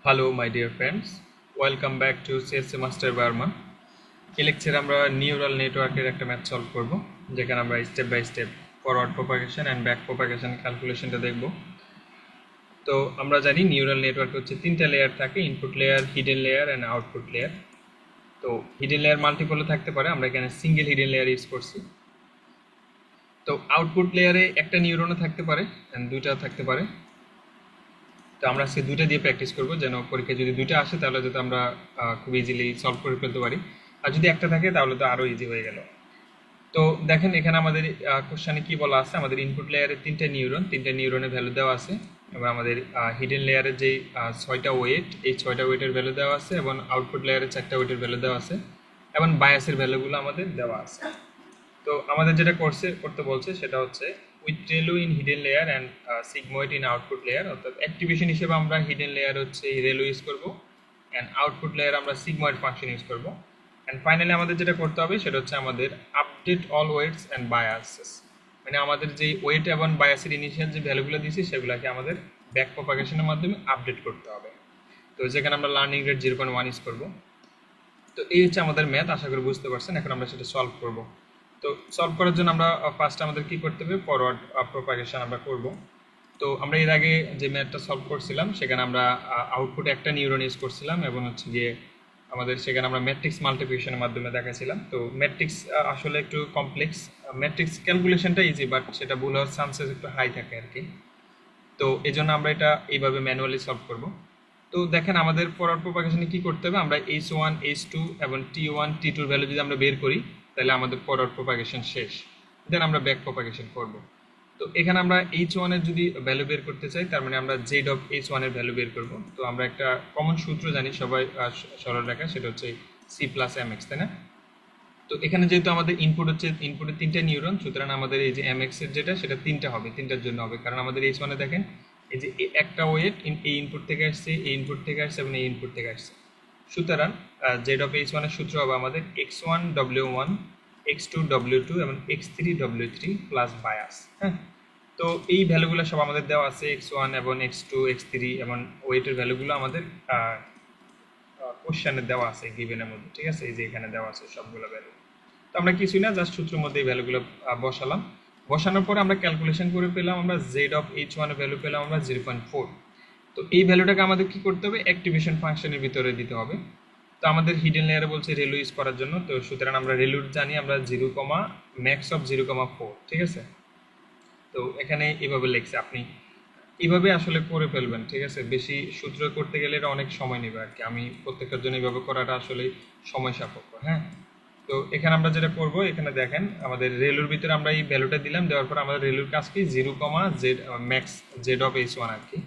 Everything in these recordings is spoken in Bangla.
Hello, my dear friends. Welcome back to CSC Master Barman. এই লেকচারে আমরা নিউরাল নেটওয়ার্কের একটা ম্যাথ সলভ করব, যেখানে আমরা step by step forward propagation and back propagation ক্যালকুলেশনটা দেখব। তো আমরা জানি নিউরাল নেটওয়ার্ক হচ্ছে তিনটা লেয়ার থাকে, input layer, hidden layer and output layer. তো হিডেন লেয়ার মাল্টিপলও থাকতে পারে, আমরা এখানে সিঙ্গেল হিডেন লেয়ার ইউজ করছি। তো আউটপুট লেয়ারে একটা নিউরনও থাকতে পারে অ্যান্ড দুইটাও থাকতে পারে। তো আমরা আজকে দুইটা দিয়ে প্র্যাকটিস করব, যেন পরীক্ষায় যদি দুইটা আসে তাহলে যাতে আমরা খুব ইজিলি সলভ করে ফেলতে পারি, আর যদি একটা থাকে তাহলে তো আরও ইজি হয়ে গেল। তো দেখেন এখানে আমাদের কোশ্চানে কি বলা আছে, আমাদের ইনপুট লেয়ারে তিনটা নিউরনের ভ্যালু দেওয়া আছে, এবং আমাদের হিডেন লেয়ারের যে 6টা ওয়েট, এই 6টা ওয়েটের ভ্যালু দেওয়া আছে, এবং আউটপুট লেয়ারে 4টা ওয়েটের ভ্যালু দেওয়া আছে, এবং বায়াসের ভ্যালুগুলো আমাদের দেওয়া আছে। তো আমাদের যেটা করতে বলছে সেটা হচ্ছে with ReLU in hidden layer and sigmoid in output layer, অর্থাৎ অ্যাক্টিভেশন হিসেবে আমরা হিডেন লেয়ার হচ্ছে রেলু ইউজ করব, অ্যান্ড আউটপুট লেয়ার আমরা সিগময়েড ফাংশন ইউজ করব। অ্যান্ড ফাইনালি আমাদের যেটা করতে হবে সেটা হচ্ছে আমাদের update all weights and biases, মানে আমাদের যে ওয়েট এবং বায়াসের ইনিশিয়াল যে ভ্যালুগুলো দিয়েছি সেগুলোকে আমাদের ব্যাক প্রপাগেশনের মাধ্যমে আপডেট করতে হবে। তো যেখানে আমরা লার্নিং রেট 0.1 ইউজ করব। তো এই হচ্ছে আমাদের ম্যাথ, আশা করি বুঝতে পারছেন। এখন আমরা সেটা সলভ করব। তো সলভ করার জন্য আমরা ফার্স্ট আমাদের কি করতে হবে, ফরওয়ার্ড প্রপাগেশন আমরা করব। তো আমরা এর আগে যে ম্যাথটা সলভ করছিলাম সেখানে আমরা আউটপুটে একটা নিউরন ইউজ করছিলাম, এবং হচ্ছে গিয়ে আমাদের সেখানে আমরা ম্যাট্রিক্স মাল্টিপ্লিকেশনের মাধ্যমে দেখাছিলাম। তো ম্যাট্রিক্স আসলে একটু কমপ্লেক্স, ম্যাট্রিক্স ক্যালকুলেশনটা ইজি, বাট সেটা ভুল হওয়ার চান্সেস একটু হাই থাকে আর কি। তো এই জন্য আমরা এটা এইভাবে ম্যানুয়ালি সলভ করব। তো দেখেন আমাদের ফরওয়ার্ড প্রপাগেশনে কি করতে হবে, আমরা H1 H2 এবং T1 T2 ভ্যালু যদি আমরা বের করি তাহলে আমাদের ফরওয়ার্ড প্রপাগেশন শেষ, দেন আমরা ব্যাক প্রপাগেশন করব। তো এখানে আমরা H1 এর যদি ভ্যালু বের করতে চাই, তার মানে আমরা Z অফ H1 এর ভ্যালু বের করব। তো আমরা একটা কমন সূত্র জানি সবাই, সরল রেখা, সেটা হচ্ছে C প্লাস mx, তাই না? তো এখানে যেহেতু আমাদের ইনপুটে তিনটা নিউরন, সুতরাং আমাদের এই যে mx এর যেটা সেটা তিনটা হবে, তিনটার জন্য হবে, কারণ আমাদের H1 এ দেখেন এই যে একটা ওয়েট এই ইনপুট থেকে আসছে, এই ইনপুট থেকে আসছে এবং এই ইনপুট থেকে আসছে। সুতরাং z অফ h1 এর সূত্র হবে আমাদের x1 w1 x2 w2 এবং x3 w3 প্লাস বায়াস। হ্যাঁ, তো এই ভ্যালুগুলো সব আমাদের দেওয়া আছে, x1 এবং x2 x3 এবং ওয়েটের ভ্যালুগুলো আমাদের কোশ্চেনে দেওয়া আছে গিভেনের মধ্যে, ঠিক আছে? এই যে এখানে দেওয়া আছে সবগুলো ভ্যালু। তো আমরা কিছুই না, জাস্ট সূত্রের মধ্যে এই ভ্যালুগুলো বসালাম। বসানোর পরে আমরা ক্যালকুলেশন করে পেলাম, আমরা z অফ h1 এর ভ্যালু পেলাম আমরা 0.4। তো এই ভ্যালুটাকে আমাদের কি করতে হবে, অ্যাক্টিভেশন ফাংশনের ভিতরে দিতে হবে। তো আমাদের হিডেন লেয়ারে বলছে রেলু ইউজ করার জন্য, তো সুতরাং আমরা রেলুর জানি আমরা 0, ম্যাক্স অফ 0,4, ঠিক আছে? তো এখানে এভাবে লিখছে, আপনি এইভাবে আসলে করে ফেলবেন, ঠিক আছে? বেশি সূত্র করতে গেলে এটা অনেক সময় নেবে আর কি, আমি প্রত্যেকটার জন্য এইভাবে করাটা আসলে সময় সাপেক্ষ। হ্যাঁ, তো এখানে আমরা যেটা করব, এখানে দেখেন আমাদের রেলুর ভিতরে আমরা এই ভ্যালুটা দিলাম, দেওয়ার পর আমাদের রেলুর কাজ কি 0, Z max Z of h1 আর কি।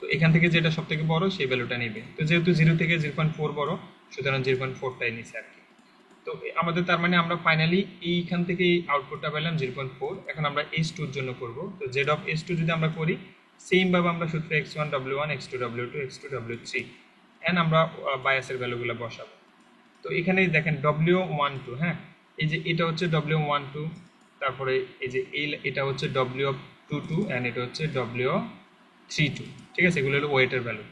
তো এখান থেকে যেটা সব থেকে বড় সেই ভ্যালুটা নেবে। তো যেহেতু 0 থেকে 0.4 বড়, সুতরাং 0.4টাই নিচ্ছে আর কি। তো আমাদের তার মানে আমরা ফাইনালি এইখান থেকে আউটপুটটা পেলাম 0.4। এখন আমরা h2 এর জন্য করব। তো z অফ h2 যদি আমরা করি, সেম ভাবে আমরা সূত্র x1 w1 x2 w2 x2 w3 and আমরা বায়াসের ভ্যালুগুলো বসাবো। তো এখানে দেখেন w12, হ্যাঁ, এই যে এটা হচ্ছে w12, তারপরে এই যে এটা হচ্ছে w22 এন্ড এটা হচ্ছে w32, ঠিক আছে? এগুলো হলো ওয়েটের ভ্যালু।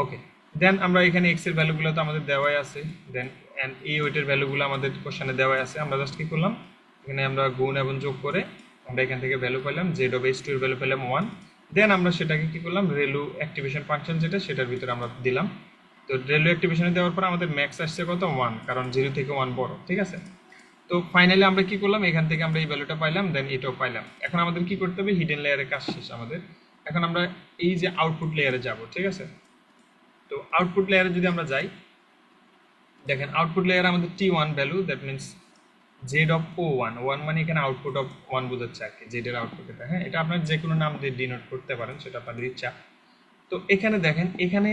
ওকে, দেন আমরা এখানে x এর ভ্যালুগুলো তো আমাদের দেওয়াই আছে, দেন এন্ড এই ওয়েটের ভ্যালুগুলো আমাদের কোশ্চেনে দেওয়াই আছে। আমরা জাস্ট কি করলাম, এখানে আমরা গুণ এবং যোগ করে আমরা এখান থেকে ভ্যালু পেলাম, z অফ h2 এর ভ্যালু পেলাম 1। দেন আমরা সেটাকে কি করলাম, রেলু অ্যাক্টিভেশন ফাংশন যেটা সেটার ভিতরে আমরা দিলাম। তো রেলু অ্যাক্টিভেশনে দেওয়ার পর আমাদের ম্যাক্স আসছে কত, 1, কারণ 0 থেকে 1 বড়, ঠিক আছে? তো ফাইনালি আমরা কি করলাম, এখান থেকে আমরা এই ভ্যালুটা পাইলাম, দেন এটাও পাইলাম। এখন আমাদের কি করতে হবে, হিডেন লেয়ারের কাজ শেষ আমাদের। এখন আমরা এই যে আউটপুট লেয়ারে যাব, ঠিক আছে? তো আউটপুট লেয়ারে যদি আমরা যাই, দেখেন আউটপুট লেয়ারে আমাদের T1 value, that means z of O1, 1 মানে এখানে আউটপুট অফ 1 বোঝাচ্ছে আর কি, z এর আউটপুট এটা। হ্যাঁ, এটা আপনার যে কোনো নাম দিয়ে ডিনোট করতে পারেন, সেটা আপনাদের ইচ্ছা। তো এখানে দেখেন, এখানে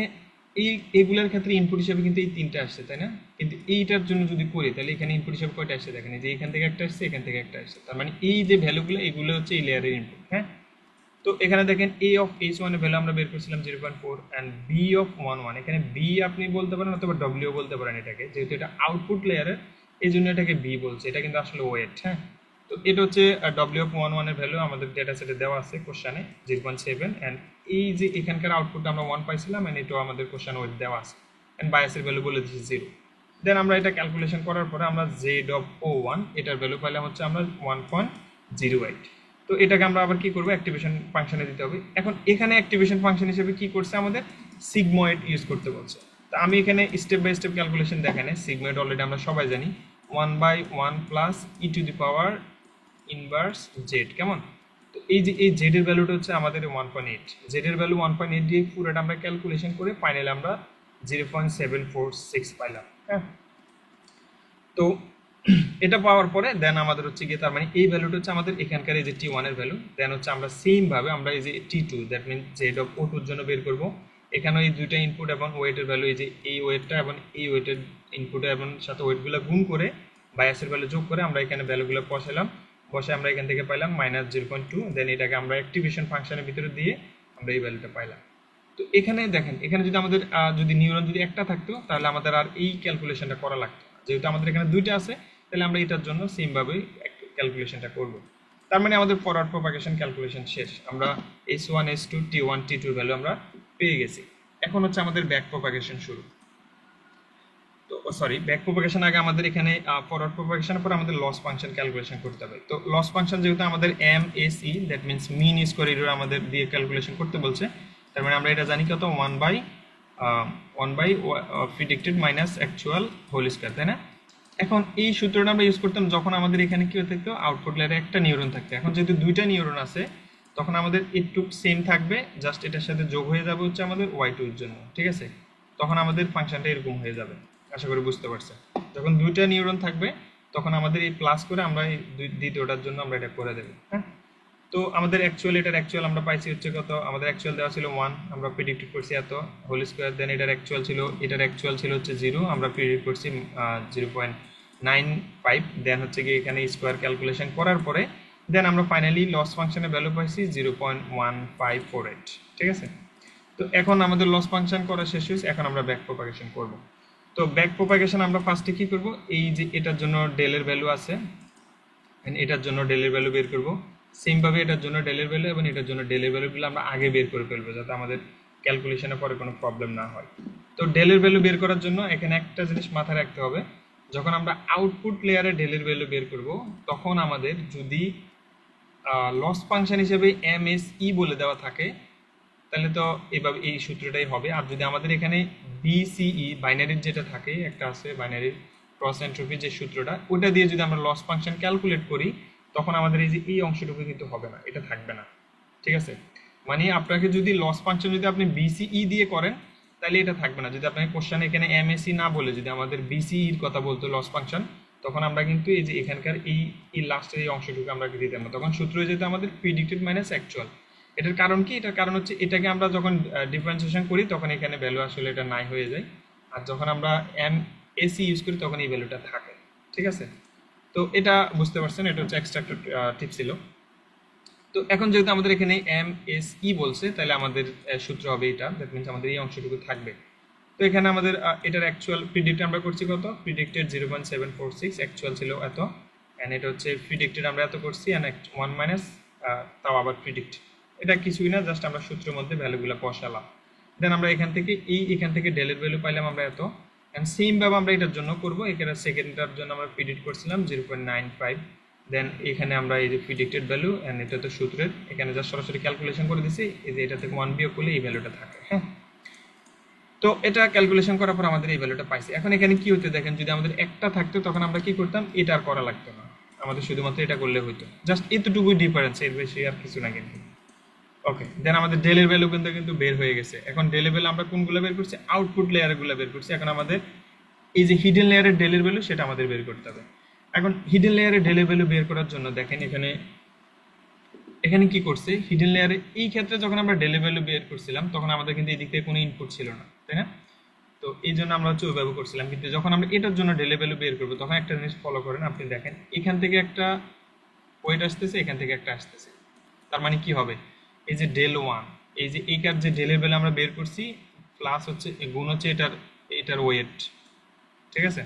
এইগুলোর ক্ষেত্রে ইনপুট হিসেবে কিন্তু এই তিনটা আসছে, তাই না? কিন্তু এইটার জন্য যদি করি তাহলে এখানে ইনপুট হিসেবে কয়টা আসছে দেখেন, এই যে এখান থেকে একটা আসছে, এখান থেকে একটা আসছে, তার মানে এই যে ভ্যালুগুলো এগুলো হচ্ছে এই লেয়ারের ইনপুট। হ্যাঁ, তো এখানে দেখেন a অফ h1 এর ভ্যালু আমরা বের করছিলাম 0.4 এন্ড b অফ 11, এখানে b আপনি বলতে পারেন অথবা w বলতে পারেন এটাকে, যেহেতু এটা আউটপুট লেয়ারের এই জন্য এটাকে b বলছে, এটা কিন্তু আসলে ওয়েট। হ্যাঁ, তো তো এটা হচ্ছে W(11) এর ভ্যালু আমাদের ডেটা সেটে দেওয়া আছে কোশ্চেনে 0.7, এন্ড এই যে এখানকার আউটপুট আমরা 1 পাইছিলাম, এন্ড এটাও আমাদের কোশ্চেনে ওয়েট দেওয়া আছে, এন্ড বায়াসের ভ্যালু বলে দিয়েছি 0। দেন আমরা এটা ক্যালকুলেশন করার পরে আমরা Z(O1) এটার ভ্যালু পাইলাম হচ্ছে আমরা 1.08। তো এটাকে আমরা আবার কি করব, অ্যাক্টিভেশন ফাংশনে দিতে হবে। এখন এখানে অ্যাক্টিভেশন ফাংশন হিসেবে কি করছে, আমাদের সিগময়েড ইউজ করতে বলছে। তো আমি এখানে স্টেপ বাই স্টেপ ক্যালকুলেশন দেখানে। সিগময়েড অলরেডি আমরা সবাই জানি, 1/1 প্লাস e⁻⁸ ইনভার্স জেড, কেমন। তো এই যে এই জেড এর ভ্যালুটা হচ্ছে আমাদের 1.8, জেড এর ভ্যালু 1.8 দিয়ে পুরোটা আমরা ক্যালকুলেশন করে ফাইনালি আমরা 0.746 পাইলাম। হ্যাঁ, তো এটা পাওয়ার পরে দেন আমাদের হচ্ছে গিয়ে, তার মানে এই ভ্যালুটা হচ্ছে আমাদের এখানকার এই যে T1 এর ভ্যালু। দেন হচ্ছে আমরা সেম ভাবে আমরা এই যে T2, দ্যাট মিন Z(O2) এর জন্য বের করব। এখানে এই দুইটা ইনপুট এবং ওয়েটের ভ্যালু, এই যে এই ওয়েটটা এবং এই ওয়েটের ইনপুট এবং সাথে ওয়েটগুলো গুণ করে বায়াসের ভ্যালু যোগ করে আমরা এখানে ভ্যালুগুলো বসালাম। বসে আমরা এখান থেকে পাইলাম -0.2। দেন এটাকে আমরা অ্যাক্টিভেশন ফাংশনের ভিতরে দিয়ে আমরা এই ভ্যালুটা পাইলাম। তো এখানে দেখেন, এখানে যদি আমাদের যদি নিউরন যদি একটা থাকতো তাহলে আমাদের আর এই ক্যালকুলেশনটা করা লাগতো না। যেহেতু আমাদের এখানে দুইটা আছে, তাহলে আমরা এটার জন্য সেম ভাবে ক্যালকুলেশনটা করব। তার মানে আমাদের ফরওয়ার্ড প্রপাগেশন ক্যালকুলেশন শেষ। আমরা S1 S2 T1 T2 এর ভ্যালু আমরা পেয়ে গেছি। এখন হচ্ছে আমাদের ব্যাক প্রপাগেশন শুরু। তো সরি, ব্যাক প্রপাগেশন আগে আমাদের এখানে ফরওয়ার্ড প্রপাগেশনের পর আমাদের লস ফাংশন ক্যালকুলেশন করতে হবে। তো লস ফাংশন যেহেতু আমাদের MSE, that means mean square error আমাদের দিয়ে ক্যালকুলেশন করতে বলছে, তার মানে আমরা এটা জানি কত, 1/1 প্রিডিক্টেড মাইনাস অ্যাকচুয়াল হোল স্কোয়ার, তাই না। এখন এই সূত্রটা আমরা ইউজ করতাম যখন আমাদের এখানে কি থাকতো, আউটপুট লেয়ারে একটা নিউরন থাকতো। এখন যেহেতু দুইটা নিউরন আছে, তখন আমাদের একটু সেম থাকবে, জাস্ট এটার সাথে যোগ হয়ে যাবে হচ্ছে আমাদের y2 এর জন্য, ঠিক আছে। তখন আমাদের ফাংশনটা এরকম হয়ে যাবে, আশা করি বুঝতে পারছেন। যখন দুইটা নিউরন থাকবে তখন আমাদের এই প্লাস করে আমরা এই দ্বিতীয়টার জন্য আমরা এটা করে দেবো। হ্যাঁ, তো আমাদের এটার অ্যাকচুয়াল আমরা পাইছি হচ্ছে কত, আমাদের অ্যাকচুয়াল দেওয়া ছিল 1, আমরা প্রেডিক্ট করছি এত হোল স্কোয়ার। দেন এটার অ্যাকচুয়াল ছিল হচ্ছে 0, আমরা প্রেডিক্ট করছি 0.95। দেন হচ্ছে কি এখানে স্কোয়ার ক্যালকুলেশন করার পরে দেন আমরা ফাইনালি লস ফাংশনের ভ্যালু পাইছি 0.1548, ঠিক আছে। তো এখন আমাদের লস ফাংশন করা শেষ হয়েছে, এখন আমরা ব্যাক প্রপাগেশন করব। তো ব্যাক প্রপাগেশন আমরা ফার্স্টে কি করব, এই যে এটার জন্য ডেলের ভ্যালু আছে, এটার জন্য ডেলের ভ্যালু বের করব। সেম ভাবে এটার জন্য ডেলের ভ্যালু এবং এটার জন্য ডেলের ভ্যালুগুলো আমরা আগে বের করে ফেলবো, যাতে আমাদের ক্যালকুলেশনের পরে কোনো প্রবলেম না হয়। তো ডেলের ভ্যালু বের করার জন্য এখানে একটা জিনিস মাথায় রাখতে হবে, যখন আমরা আউটপুট লেয়ারে ডেলের ভ্যালু বের করব, তখন আমাদের যদি লস ফাংশন হিসেবে MSE বলে দেওয়া থাকে, তাহলে তো এভাবে এই সূত্রটাই হবে। আর যদি আমাদের এখানে BCE বাইনারির যেটা থাকে, একটা আছে বাইনারির ক্রস এন্ট্রপি যে সূত্রটা, ওটা দিয়ে যদি আমরা লস ফাংশন ক্যালকুলেট করি, তখন আমাদের এই যে এই অংশটুকু কিন্তু হবে না, এটা থাকবে না, ঠিক আছে। মানে আপনাকে যদি লস ফাংশন যদি আপনি BCE দিয়ে করেন, তাহলে এটা থাকবে না। যদি আপনাকে কোশ্চেনে এখানে MSE না বলে যদি আমাদের BCE এর কথা বলতো লস ফাংশন, তখন আমরা কিন্তু এই যে এখানকার এই লাস্টের এই অংশটুকু আমরা দিতাম না, তখন সূত্র হয়ে যেত আমাদের প্রিডিক্টেড মাইনাস অ্যাকচুয়াল। এটার কারণ কি, এটার কারণ হচ্ছে এটাকে আমরা যখন ডিফারেন্সিয়েশন করি তখন এখানে ভ্যালু আসলে এটা নাই হয়ে যায়, আর যখন আমরা MSE ইউজ করি তখন এই ভ্যালুটা থাকে, ঠিক আছে। তো এটা বুঝতে পারছেন, এটা হচ্ছে এক্সট্রা একটা টিপ ছিল। তো এখন যেহেতু আমাদের এখানে MSE বলছে, তাহলে আমাদের সূত্র হবে এটা, দ্যাট মিনস আমাদের এই অংশটুকু থাকবে। তো এখানে আমাদের এটার অ্যাকচুয়াল প্রিডিক্ট আমরা করছি কত, প্রিডিক্টেড 0.746, অ্যাকচুয়াল ছিল এত, অ্যান্ড এটা হচ্ছে প্রিডিক্টেড আমরা এত করছি, অ্যান্ড 1 মাইনাস তাও আবার প্রিডিক্ট, এটা কিছুই না, জাস্ট আমরা সূত্রের মধ্যে ভ্যালুগুলো বসালাম। দেন আমরা এখান থেকে ডেলের ভ্যালু পাইলাম আমরা এত, অ্যান্ড সেম ভাবে আমরা এটার জন্য করবো। এখানে সেকেন্ডটার জন্য আমরা প্রিডিক্ট করছিলাম 0.95। দেন এখানে আমরা এই যে প্রিডিক্টেড ভ্যালু, অ্যান্ড এটা তো সূত্রের, এখানে জাস্ট সরাসরি ক্যালকুলেশন করে দিছি, এই যে এটা থেকে 1 বিয়োগ করলে এই ভ্যালুটা থাকে। হ্যাঁ, তো এটা ক্যালকুলেশন করার পর আমাদের এই ভ্যালুটা পাইছি। এখন এখানে কি হতে দেখেন, যদি আমাদের একটা থাকতো তখন আমরা কি করতাম, এটা আর করা লাগতো না, আমাদের শুধুমাত্র এটা করলে হইতো, জাস্ট এতটুকুই ডিফারেন্স, এর বেশি আর কিছু না কিন্তু। ওকে, দেন আমাদের ডেলের ভ্যালু কিন্তু বের হয়ে গেছে। এখন ডেলের ভ্যালু আমরা কোনগুলো বের করছি, আউটপুট লেয়ারগুলো বের করছি। এখন আমাদের এই যে হিডেন লেয়ারের ডেলের ভ্যালু সেটা আমাদের বের করতে হবে। এখন হিডেন লেয়ারের ডেলের ভ্যালু বের করার জন্য দেখেন এখানে কি করছে, হিডেন লেয়ারে এই ক্ষেত্রে যখন আমরা ডেলের ভ্যালু বের করছিলাম তখন আমাদের কিন্তু এই দিক থেকে কোনো ইনপুট ছিল না, তাই না। তো এই জন্য আমরা হচ্ছে ওইভাবে করছিলাম, কিন্তু যখন আমরা এটার জন্য ডেলের ভ্যালু বের করবো তখন একটা জিনিস ফলো করেন, আপনি দেখেন এখান থেকে একটা ওয়েট আসতেছে, এখান থেকে একটা আসতেছে। তার মানে কি হবে, এই যে del1, এই যে এইটার যে ডেলের ভ্যালু আমরা বের করছি, প্লাস হচ্ছে গুণ হচ্ছে এটার ওয়েট, ঠিক আছে।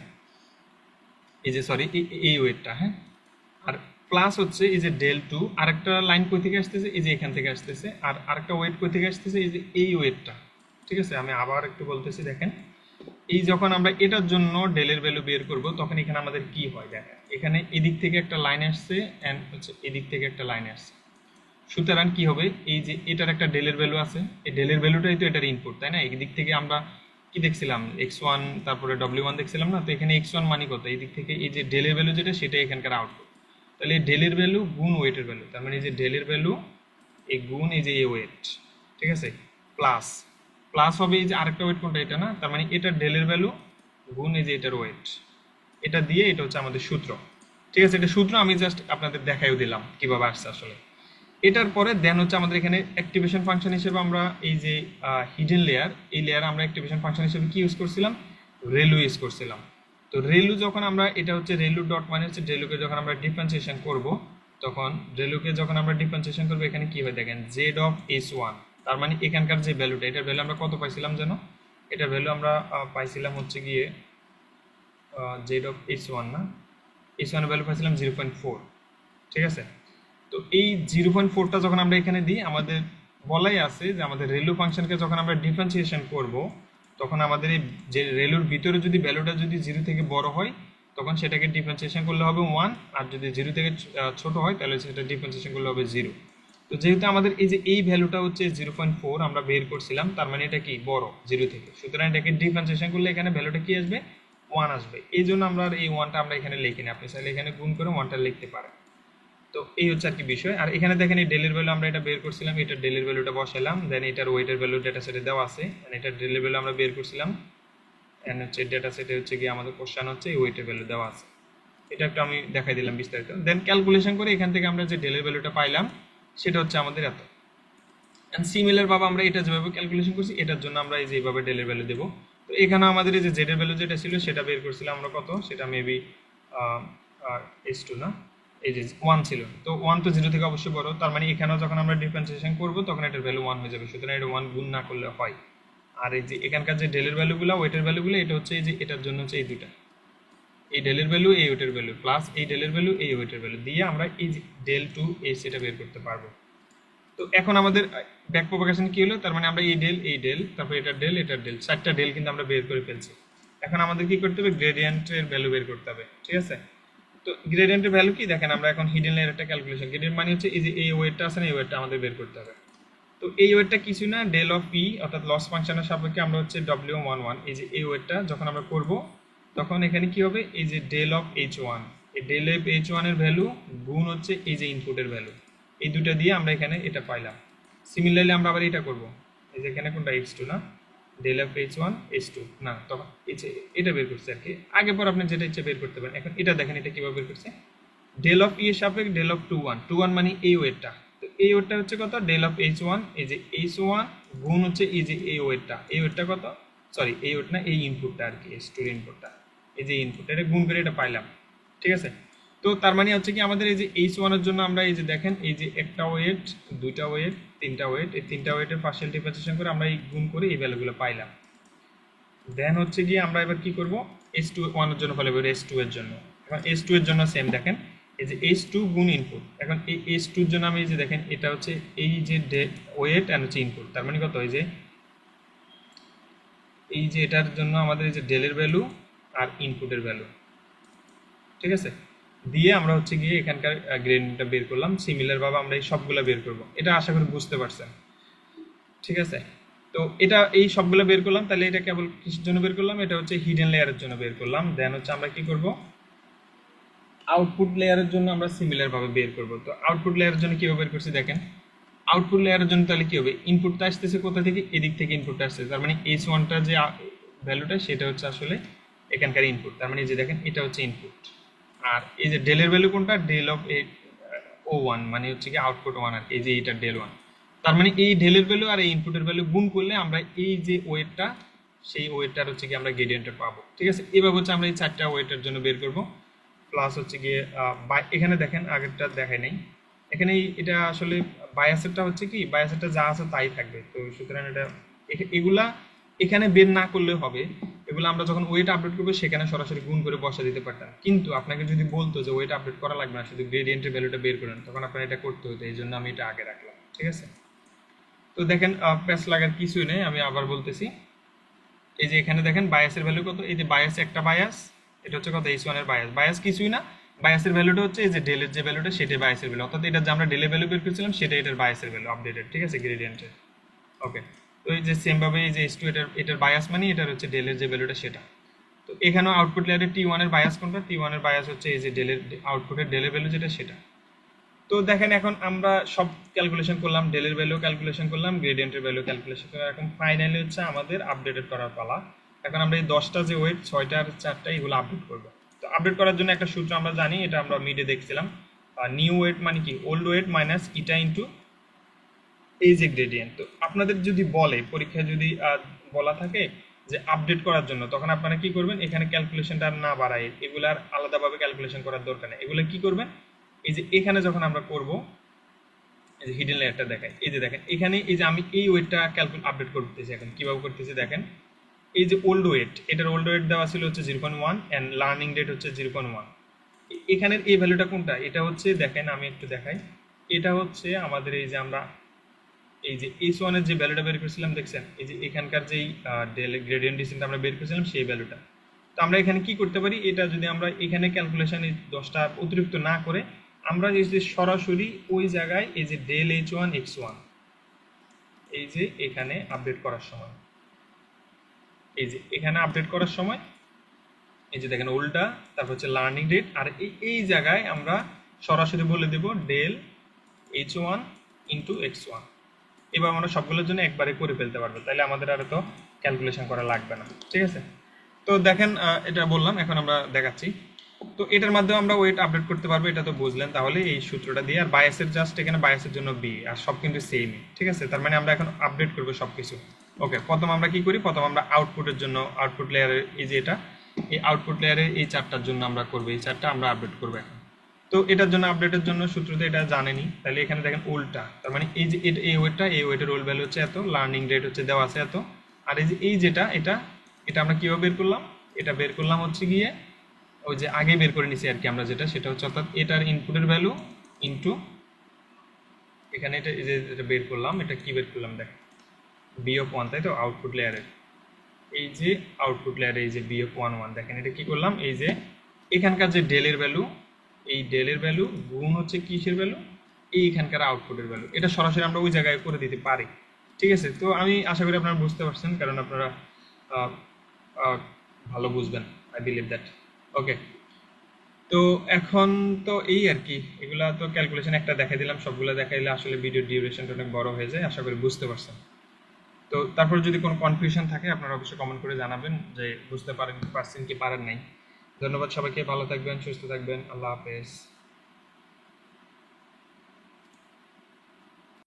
এই যে সরি এই ওয়েটটা, হ্যাঁ, আর প্লাস হচ্ছে এই যে ডেল টু, আরেকটা লাইন কই থেকে আসতেছে, এই যে এখান থেকে আসতেছে, আর আরেকটা ওয়েট কই থেকে আসতেছে, এই যে এই ওয়েটটা। ঠিক আছে, আমি আবার একটু বলতেছি, দেখেন এই যখন আমরা এটার জন্য ডেলের ভ্যালু বের করব তখন এখানে আমাদের কি হয় দেখেন, এখানে এদিক থেকে একটা লাইন আসছে এন্ড হচ্ছে এদিক থেকে একটা লাইন আসছে। সুতরাং কি হবে, এই যে এটার একটা ডেলের ভ্যালু আছে, এই ডেলের ভ্যালুটাই তো এটার ইনপুট, তাই না? এই দিক থেকে আমরা কি দেখছিলাম, x1 তারপরে w1 দেখছিলাম না? তো এখানে x1 মানে কত, এই দিক থেকে এই যে ডেলের ভ্যালু যেটা সেটা এখানকার আউটপুট। তাহলে এই ডেলের ভ্যালু গুণ ওয়েটের ভ্যালু, তার মানে এই যে ডেলের ভ্যালু এই গুণ এই যে এই ওয়েট, ঠিক আছে, প্লাস প্লাস হবে এই যে আরেকটা ওয়েট কোনটা, এটা না? তার মানে এটার ডেলের ভ্যালু গুণ এই যে এটার ওয়েট, এটা দিয়ে এটা হচ্ছে আমাদের সূত্র। ঠিক আছে, এটা সূত্র আমি জাস্ট আপনাদের দেখাইও দিলাম কিভাবে আসছে আসলে। এটার পরে দেন হচ্ছে আমাদের এখানে অ্যাক্টিভেশন ফাংশন হিসেবে আমরা এই যে হিডেন লেয়ার, এই লেয়ার আমরা অ্যাক্টিভেশন ফাংশন হিসেবে কি ইউজ করছিলাম, রেলু ইউজ করছিলাম। তো রেলু যখন আমরা, এটা হচ্ছে রেলু ডট মানে হচ্ছে রেলুকে যখন আমরা ডিফারেন্সিয়েশন করব, তখন রেলুকে যখন আমরা ডিফারেন্সিয়েশন করবো এখানে কি হয় দেখেন, জেড অফ এস ওয়ান, তার মানে এখানকার যে ভ্যালুটা, এটার ভ্যালু আমরা কত পাইছিলাম যেন, এটার ভ্যালু আমরা পাইছিলাম হচ্ছে গিয়ে জেড অফ এস ওয়ান না, এস ওয়ানের ভ্যালু পাইছিলাম 0.4। ঠিক আছে, তো এই 0.4টা যখন আমরা এখানে দিই, আমাদের বলাই আছে যে আমাদের রেলু ফাংশনকে যখন আমরা ডিফারেন্সিয়েশন করব তখন আমাদের এই যে রেলুর ভিতরে যদি ভ্যালুটা যদি 0 থেকে বড় হয় তখন সেটাকে ডিফারেন্সিয়েশন করলে হবে 1, আর যদি 0 থেকে ছোট হয় তাহলে সেটা ডিফারেন্সিয়েশন করলে হবে 0। তো যেহেতু আমাদের এই যে এই ভ্যালুটা হচ্ছে 0.4 আমরা বের করছিলাম, তার মানে এটা কি বড় 0 থেকে, সুতরাং এটাকে ডিফারেন্সিয়েশন করলে এখানে ভ্যালুটা কি আসবে, 1 আসবে। এই জন্য আমরা আর এই 1টা আমরা এখানে লিখি না, আপনি চাইলে এখানে গুণ করে 1টা লিখতে পারেন। তো এই হচ্ছে আর কি বিষয়। আর এখানে দেখেন এই ডেলের ভ্যালু আমরা এটা বের করছিলাম, এটা ডেলের ভ্যালুটা বসালাম, দেন এটার ওয়েটের ভ্যালু ডেটা সেটে দেওয়া আছে, এন্ড এটার ডেলের ভ্যালু আমরা বের করছিলাম, এন্ড হচ্ছে ডেটা সেটে হচ্ছে কি আমাদের কোশ্চেন হচ্ছে এই ওয়েটের ভ্যালু দেওয়া আছে। এটা একটু আমি দেখাই দিলাম বিস্তারিত। দেন ক্যালকুলেশন করে এখান থেকে আমরা যে ডেলের ভ্যালুটা পাইলাম সেটা হচ্ছে আমাদের এত। এন্ড সিমিলার ভাবে আমরা এটা যেভাবে ক্যালকুলেশন করছি এটার জন্য আমরা এই যে এইভাবে ডেলের ভ্যালু দেবো। তো এখানে আমাদের এই যে জেড এর ভ্যালু যেটা ছিল সেটা বের করছিলাম আমরা কত, সেটা মেবি s2 না, এই যে 1 ছিল। তো 1 তো 0 থেকে অবশ্যই বড়, তার মানে এখানেও যখন আমরা ডিফারেন্সিয়েশন করব তখন এটার ভ্যালু 1 হয়ে যাবে, সুতরাং এটা 1 গুণ না করলে হয়। আর এই যে এখানকার যে ডেলের ভ্যালুগুলো ওয়েটের ভ্যালুগুলো এটা হচ্ছে এই যে এটার জন্য হচ্ছে এই দুটা, এই ডেলের ভ্যালু এই ওয়েটের ভ্যালু প্লাস এই ডেলের ভ্যালু এই ওয়েটের ভ্যালু দিয়ে আমরা এই যে ডেল টু এই সেটা বের করতে পারবো। তো এখন আমাদের ব্যাক প্রপাগেশন কি হলো, তার মানে আমরা এই ডেল তারপর এটার ডেল চারটা ডেল কিন্তু আমরা বের করে ফেলছি। এখন আমাদের কি করতে হবে, গ্রেডিয়েন্টের ভ্যালু বের করতে হবে। ঠিক আছে, তো গ্রেডিয়েন্টের ভ্যালু কি দেখেন, আমরা এখন হিডেন লেয়ার একটা ক্যালকুলেশন, গ্রেডিয়েন্ট মানে হচ্ছে এই যে এই ওয়েটটা আছে না, এই ওয়েটটা আমাদের বের করতে হবে। তো এই ওয়েটটা কিছু না, ডেল অফ পি অর্থাৎ লস ফাংশনের সাপেক্ষে আমরা হচ্ছে w11 এই যে এই ওয়েটটা যখন আমরা করব তখন এখানে কি হবে, এই যে ডেল অফ h1, এই ডেল অফ h1 এর ভ্যালু গুণ হচ্ছে এই যে ইনপুটের ভ্যালু, এই দুটো দিয়ে আমরা এখানে এটা পাইলাম। সিমিলারলি আমরা আবার এটা করব, এই যে এখানে কোনটা h2 না, ডেল অফ h1 h2 না, তখন এটা বের করছে আর কি, আগে পর আপনি যেটা ইচ্ছা বের করতে পারেন। এখন এটা দেখেন এটা কিভাবে বের করছে, ডেল অফ ই এর সাপেক্ষে ডেল অফ 21 মানে এই ওয়েটটা, তো এই ওয়েটটা হচ্ছে কত, ডেল অফ h1 এই যে h1 গুণ হচ্ছে এই যে এই ওয়েটটা কত, সরি এই ওয়েট না, এই ইনপুটটা আর কি, h2 এর ইনপুটটা, এই যে ইনপুট এটা গুণ করে এটা পাইলাম। ঠিক আছে, তো তার মানে হচ্ছে কি আমাদের এই যে h1 এর জন্য আমরা এই যে দেখেন এই যে একটা ওয়েট, দুইটা ওয়েট, তিনটা ওয়েট, এই তিনটা ওয়েটের পার্শিয়াল ডিফারেন্সিয়েশন করে আমরা এই গুণ করে এই ভ্যালুগুলো পাইলাম। দেন হচ্ছে গিয়ে আমরা এবার কি করব, s1 এর জন্য ফলে s2 এর জন্য, এখন s2 এর জন্য সেম দেখেন এই যে s2 গুণ ইনপুট, এখন এই s2 এর জন্য আমি এই যে দেখেন এটা হচ্ছে এই যে ওয়েট এন্ড হচ্ছে ইনপুট, তার মানে কত, এই যে এটার জন্য আমাদের এই যে ডেলের ভ্যালু আর ইনপুটের ভ্যালু। ঠিক আছে, দিয়ে আমরা হচ্ছে গিয়ে এখানকার গ্রেডিয়েন্টটা বের করলাম। সিমিলার ভাবে আমরা এই সবগুলো বের করব, এটা আশা করি বুঝতে পারছেন। ঠিক আছে, তো এটা এই সবগুলো বের করলাম, তাহলে এটা কেবল কিসের জন্য বের করলাম, এটা হচ্ছে হিডেন লেয়ারের জন্য বের করলাম। দেন হচ্ছে আমরা কি করব, আউটপুট লেয়ারের জন্য আমরা সিমিলার ভাবে বের করব। তো আউটপুট লেয়ারের জন্য কিভাবে বের করছি দেখেন, আউটপুট লেয়ারের জন্য তাহলে কি হবে, ইনপুটটা আসতেছে কোথা থেকে, এদিক থেকে ইনপুটটা আসতেছে, তার মানে h1টা যে ভ্যালুটা সেটা হচ্ছে আসলে এখানকার ইনপুট, তার মানে এই যে দেখেন এটা হচ্ছে ইনপুট। আর এই যে ডেলের ভ্যালু কোনটা, ডেল অফ o1 মানে হচ্ছে কি আউটপুট 1 আর এই যে এটা ডেল 1, তার মানে এই ডেলের ভ্যালু আর এই ইনপুটের ভ্যালু গুণ করলে আমরা এই যে ওয়েটটা, সেই ওয়েটটার হচ্ছে কি আমরা গ্রেডিয়েন্টটা পাবো। ঠিক আছে, এভাবে হচ্ছে আমরা এই চারটা ওয়েটের জন্য বের করব। প্লাস হচ্ছে গিয়ে এখানে দেখেন আগেরটা দেখাই নাই, এখানে এটা আসলে বায়াসেরটা হচ্ছে কি, বায়াসেরটা যা আছে তাই থাকবে, তো সুতরাং এটা এগুলা এখানে বের না করলে হবে, এগুলো আমরা যখন ওয়েট আপডেট করবো সেখানে সরাসরি গুণ করে বসা দিতে পারতাম, কিন্তু আপনাকে যদি বলতো যে ওয়েট আপডেট করা লাগবে না, শুধু গ্রেডিয়েন্টের ভ্যালুটা বের করেন, তখন আপনার এটা করতে হতো। এই জন্য আমি এটা আগে রাখলাম। ঠিক আছে, তো দেখেন প্যাচ লাগার কিছুই নেই, আমি আবার বলতেছি। এই যে এখানে দেখেন বায়াসের ভ্যালু কত, এই যে বায়াস একটা বায়াস, এটা হচ্ছে কত H1 এর বায়াস। বায়াস কিছুই না, বায়াসের ভ্যালুটা হচ্ছে এই যে ডেলের যে ভ্যালুটা সেটাই বায়াসের ভ্যালু, অর্থাৎ এটা যে আমরা ডেলের ভ্যালু বের করেছিলাম সেটাই এটার বায়াসের ভ্যালু আপডেটেড। ঠিক আছে, গ্রেডিয়েন্টের। ওকে, তো এই যে সেম ভাবে এই যে H2 এটার বায়াস মানে এটার হচ্ছে ডেলের যে ভ্যালুটা সেটা। তো এখানেও আউটপুট লেয়ারে T1 এর বায়াস কোনটা, T1 এর বায়াস হচ্ছে এই যে ডেলের আউটপুটের ডেলের ভ্যালু যেটা সেটা। তো দেখেন এখন আমরা সব ক্যালকুলেশন করলাম, ডেলের ভ্যালু ক্যালকুলেশন করলাম, গ্রেডিয়েন্টের ভ্যালু ক্যালকুলেশন করলাম, এখন ফাইনালি হচ্ছে আমাদের আপডেটেড করার পালা। এখন আমরা এই 10টা যে ওয়েট 6টা আর 4টা এগুলো আপডেট করব। তো আপডেট করার জন্য একটা সূত্র আমরা জানি, এটা আমরা মিডে দেখছিলাম। নিউ ওয়েট মানে কি, old weight minus eta into এই যে গ্রেডিয়েন্ট। তো আপনাদের যদি বলে পরীক্ষায় যদি বলা থাকে যে আপডেট করার জন্য, তখন আপনারা কি করবেন, এখানে ক্যালকুলেশনটা আর না বাড়ায়, এগুলো আর আলাদাভাবে ক্যালকুলেশন করার দরকার নেই। এগুলো কি করবেন, এই যে এখানে যখন আমরা করব, এই যে হিডেন লেয়ারটা দেখায়, এই যে দেখেন এখানে এই যে আমি এই ওয়েটটা আপডেট করতেছি। এখন কিভাবে করতেছি দেখেন, এই যে ওল্ড ওয়েট, এটার ওল্ড ওয়েট দেওয়া ছিল হচ্ছে 0.1 এন্ড লার্নিং রেট হচ্ছে 0.1। এখানের এই ভ্যালুটা কোনটা, এটা হচ্ছে দেখেন আমি একটু দেখাই, এটা হচ্ছে আমাদের এই যে আমরা এই যে H1 এর যে ভ্যালুটা বের করেছিলাম দেখছেন, এই যে এখানকার যেই গ্রেডিয়েন্ট ডিসেন্ট আমরা বের করেছিলাম সেই ভ্যালুটা। তো আমরা এখানে কি করতে পারি, এটা যদি আমরা এখানে ক্যালকুলেশন এই 10টা অতিরিক্ত না করে আমরা এই যে সরাসরি ওই জায়গায় এই যে ডেল H1 X1 এই যে এখানে আপডেট করার সময়, এই যে এখানে আপডেট করার সময় এই যে দেখেন ওল্ডটা, তারপর হচ্ছে লার্নিং রেট, আর এই জায়গায় আমরা সরাসরি বলে দেব ডেল H1 ইন্টু X1। এবার আমরা সবগুলোর জন্য একবারে করে ফেলতে পারবো, তাহলে আমাদের আর তো ক্যালকুলেশন করা লাগবে না। ঠিক আছে, তো দেখেন এটা বললাম, এখন আমরা দেখাচ্ছি। তো এটার মাধ্যমে আমরা ওয়েট আপডেট করতে পারবো, এটা তো বুঝলেন। তাহলে এই সূত্রটা দিয়ে, আর বায়াসের জাস্ট এখানে বায়াসের জন্য বি, আর সব কিন্তু সেমই। ঠিক আছে, তার মানে আমরা এখন আপডেট করবো সবকিছু। ওকে, প্রথম আমরা কি করি, প্রথম আমরা আউটপুটের জন্য আউটপুট লেয়ারের এই যে এটা, এই আউটপুট লেয়ারের এই 4টার জন্য আমরা করবো, এই 4টা আমরা আপডেট করবো এখন। তো এটার জন্য আপডেটের জন্য সূত্রতে এটা জানেনি, তাহলে এখানে দেখেন উল্টা, তার মানে এই যে এই ওয়েটটা, এই ওয়েটের ওল্ড ভ্যালু হচ্ছে এত, লার্নিং রেট হচ্ছে দেওয়া আছে এত, আর এই যে এই যেটা এটা এটা আমরা কিভাবে বের করলাম, এটা বের করলাম হচ্ছে গিয়ে ওই যে আগে বের করে নিছি আর কি আমরা, যেটা সেটা হচ্ছে অর্থাৎ এটার ইনপুটের ভ্যালু ইনটু এখানে এটা এই যে এটা বের করলাম, এটা কি বের করলাম দেখ, B(1), তাই তো আউটপুট লেয়ারের এই যে আউটপুট লেয়ারে এই যে B(1)(1) দেখেন এটা কি করলাম, এই যে এখানকার যে ডেলের ভ্যালু, এই ডেলের ভ্যালু গুণ হচ্ছে কিসের ভ্যালু, এইখানকার আউটপুটের ভ্যালু, এটা সরাসরি আমরা ওই জায়গায় করে দিতে পারি। ঠিক আছে, তো আমি আশা করি আপনারা বুঝতে পারছেন, কারণ আপনারা ভালো বুঝবেন, আই বিলিভ দ্যাট। ওকে, তো এখন তো এই আর কি, এগুলা তো ক্যালকুলেশন একটা দেখাই দিলাম, সবগুলো দেখাইলে আসলে ভিডিও ডিউরেশনটা অনেক বড় হয়ে যায়, আশা করি বুঝতে পারছেন। তো তারপর যদি কোনো কনফিউশন থাকে আপনারা অবশ্যই কমেন্ট করে জানাবেন যে বুঝতে পারছেন কি পারেন নাই। ধন্যবাদ সবাইকে, ভালো থাকবেন, সুস্থ থাকবেন, আল্লাহ হাফেজ।